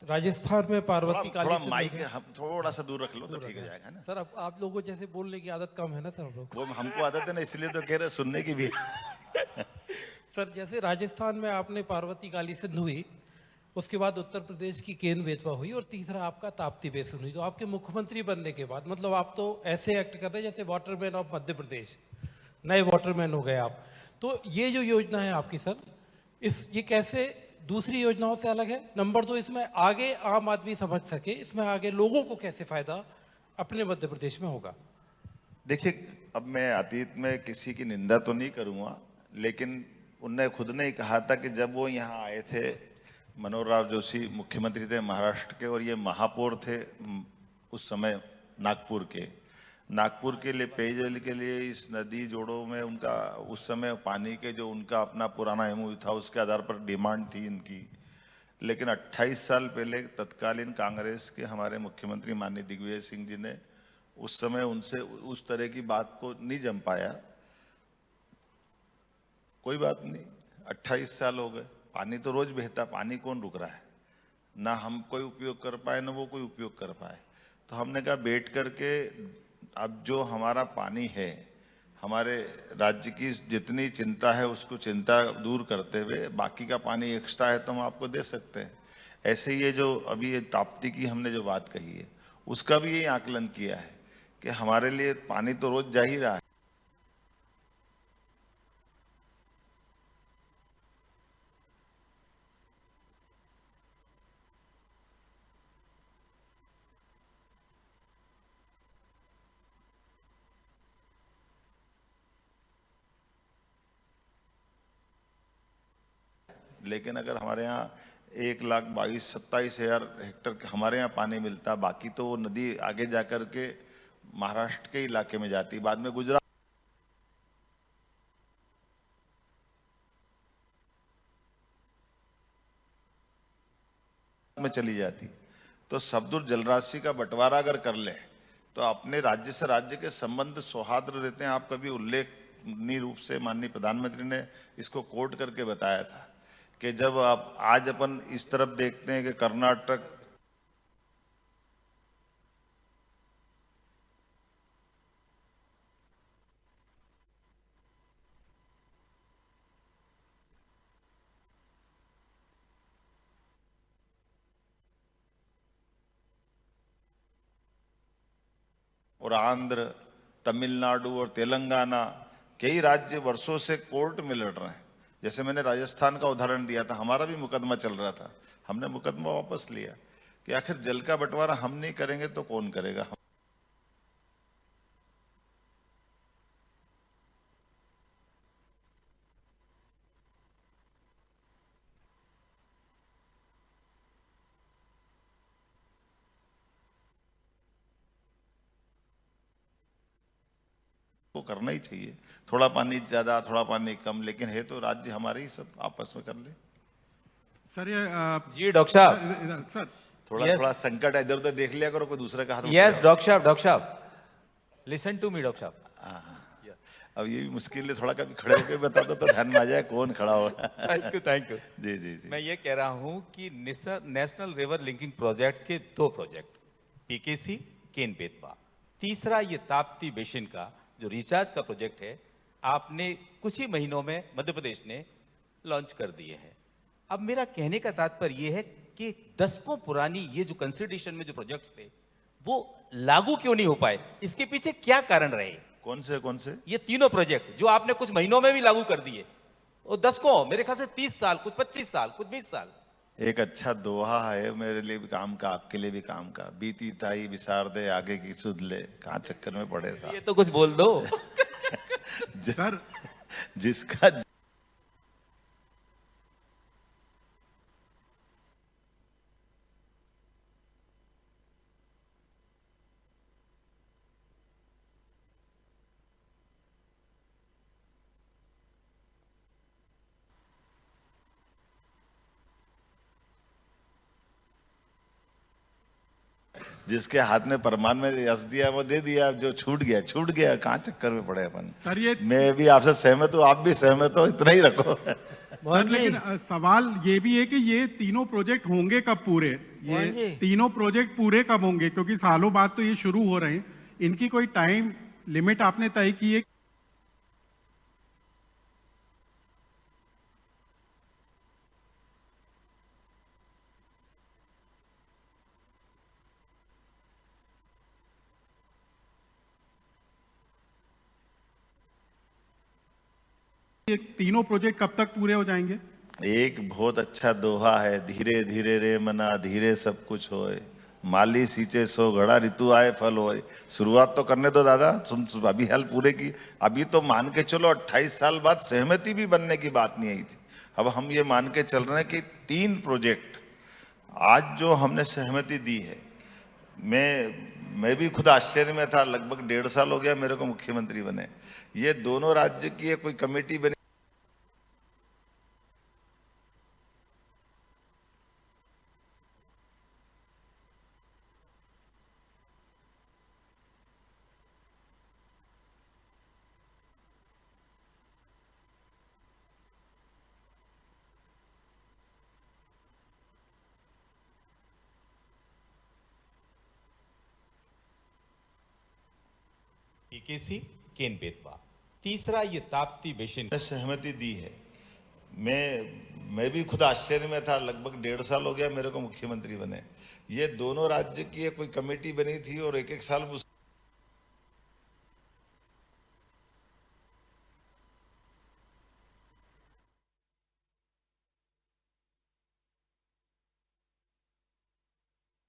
राजस्थान में पार्वती थोड़ा काली से माइक मिलके- हम थोड़ा सा दूर रख लो तो ठीक हो जाएगा ना। सर, अब आप लोगों को जैसे बोलने की आदत कम है ना सर हम लोग। वो हमको आदत है ना, इसलिए तो कह रहे सुनने की भी। सर, जैसे राजस्थान में आपने पार्वती काली सिंध हुई, उसके बाद उत्तर प्रदेश की केन बेतवा हुई और तीसरा आपका ताप्ती बेसिन हुई। तो आपके मुख्यमंत्री बनने के बाद मतलब आप तो ऐसे एक्ट कर रहे हैं जैसे वाटरमैन ऑफ मध्य प्रदेश, नए वाटरमैन हो गए आप। तो ये जो योजना है आपकी सर, ये कैसे दूसरी योजनाओं से अलग है? नंबर 2, इसमें आगे आम आदमी समझ सके, इसमें आगे लोगों को कैसे फायदा अपने मध्य प्रदेश में होगा? देखिए, अब मैं अतीत में किसी की निंदा तो नहीं करूंगा, लेकिन उनने खुद ने ही कहा था कि जब वो यहाँ आए थे, मनोहर लाल जोशी मुख्यमंत्री थे महाराष्ट्र के और ये महापौर थे उस समय नागपुर के लिए पेयजल के लिए इस नदी जोड़ों में उनका उस समय पानी के जो उनका अपना पुराना एमओयू था उसके आधार पर डिमांड थी इनकी। लेकिन 28 साल पहले तत्कालीन कांग्रेस के हमारे मुख्यमंत्री माननीय दिग्विजय सिंह जी ने उस समय उनसे उस तरह की बात को नहीं जम पाया। कोई बात नहीं, 28 साल हो गए, पानी तो रोज बहता, पानी कौन रुक रहा है? ना हम कोई उपयोग कर पाए ना वो कोई उपयोग कर पाए। तो हमने कहा बैठ करके अब जो हमारा पानी है, हमारे राज्य की जितनी चिंता है उसको चिंता दूर करते हुए बाकी का पानी एक्स्ट्रा है तो हम आपको दे सकते हैं। ऐसे ये जो अभी ये ताप्ती की हमने जो बात कही है उसका भी ये आकलन किया है कि हमारे लिए पानी तो रोज जा ही रहा है। लेकिन अगर हमारे यहाँ 1,22,27,000 हेक्टर हमारे यहाँ पानी मिलता, बाकी तो वो नदी आगे जाकर के महाराष्ट्र के इलाके में जाती, बाद में गुजरात में चली जाती। तो सबदूर जलराशि का बंटवारा अगर कर ले तो अपने राज्य से राज्य के संबंध सौहार्द रहते हैं। आप कभी उल्लेखनीय रूप से माननीय प्रधानमंत्री ने इसको कोट करके बताया था कि जब आप आज अपन इस तरफ देखते हैं कि कर्नाटक और आंध्र, तमिलनाडु और तेलंगाना कई राज्य वर्षों से कोर्ट में लड़ रहे हैं। जैसे मैंने राजस्थान का उदाहरण दिया था, हमारा भी मुकदमा चल रहा था, हमने मुकदमा वापस लिया कि आखिर जल का बंटवारा हम नहीं करेंगे तो कौन करेगा। को करना ही चाहिए, थोड़ा पानी ज्यादा थोड़ा पानी कम, लेकिन है तो राज्य हमारे ही, सब आपस में कर ले। सर ये जी डॉक्टर साहब, सर थोड़ा Yes. थोड़ा संकट है, इधर उधर देख लिया करो, कोई दूसरे का हाथ उठ यस जाओ। डॉक्टर साहब, लिसन टू मी डॉक्टर साहब। हाँ। अब ये भी मुश्किल है, थोड़ा कभी खड़े होकर बता दो तो ध्यान में आ जाए कौन खड़ा हो। Thank you. जी जी जी। मैं ये कह रहा हूँ कि नेशनल रिवर लिंकिंग प्रोजेक्ट के 2 प्रोजेक्ट, पीकेसी केन बेतवा, तीसरा ये ताप्ती बेसिन का जो रिचार्ज का प्रोजेक्ट है, आपने कुछ ही महीनों में मध्य प्रदेश ने लॉन्च कर दिए हैं। अब मेरा कहने का तात्पर्य ये है कि दशकों पुरानी ये जो कंसिडरेशन में जो प्रोजेक्ट्स थे वो लागू क्यों नहीं हो पाए? इसके पीछे क्या कारण रहे? कौन से? ये तीनों प्रोजेक्ट जो आपने कुछ महीनों में भी लागू कर दिए, और दशकों, मेरे ख्याल से 30 साल, कुछ 25 साल, कुछ 20 साल। एक अच्छा दोहा है, मेरे लिए भी काम का, आपके लिए भी काम का, बीती ताई विसार दे आगे की सुध ले, कहाँ चक्कर में पड़े ये तो कुछ बोल दो। सर जिसका जिसके हाथ में परमान में यश दिया वो दे दिया, जो छूट गया, कहाँ चक्कर में पड़े अपन। सर ये मैं भी आपसे सहमत हूँ, आप भी सहमत हो, इतना ही रखो। सर लेकिन सवाल ये भी है कि ये तीनों प्रोजेक्ट होंगे कब पूरे? मोहन जी। ये तीनों प्रोजेक्ट पूरे कब होंगे? क्योंकि सालों बाद तो ये शुरू हो रहे हैं, इनकी कोई टाइम लिमिट आपने तय की है? ये तीनों प्रोजेक्ट कब तक पूरे हो जाएंगे? एक बहुत अच्छा दोहा है, धीरे धीरे रे मना धीरे सब कुछ होए, माली सींचे सो घड़ा ऋतु आए फल होए। शुरुआत तो करने दो दादा, तुम अभी हाल पूरे की। अभी तो मान के चलो 28 साल बाद सहमति भी बनने की बात नहीं आई थी। अब हम ये मान के चल रहे हैं कि 3 प्रोजेक्ट आज जो हमने सहमति दी है, मैं भी खुद आश्चर्य में था। लगभग 1.5 साल हो गया मेरे को मुख्यमंत्री बने। ये दोनों राज्य की एक कोई कमेटी बनी, पीकेसी केन बेतवा। तीसरा ये ताप्ती बेसिन ने सहमति दी है। मैं भी खुद आश्चर्य में था। लगभग 1.5 साल हो गया मेरे को मुख्यमंत्री बने। ये दोनों राज्य की एक कोई कमेटी बनी थी और एक साल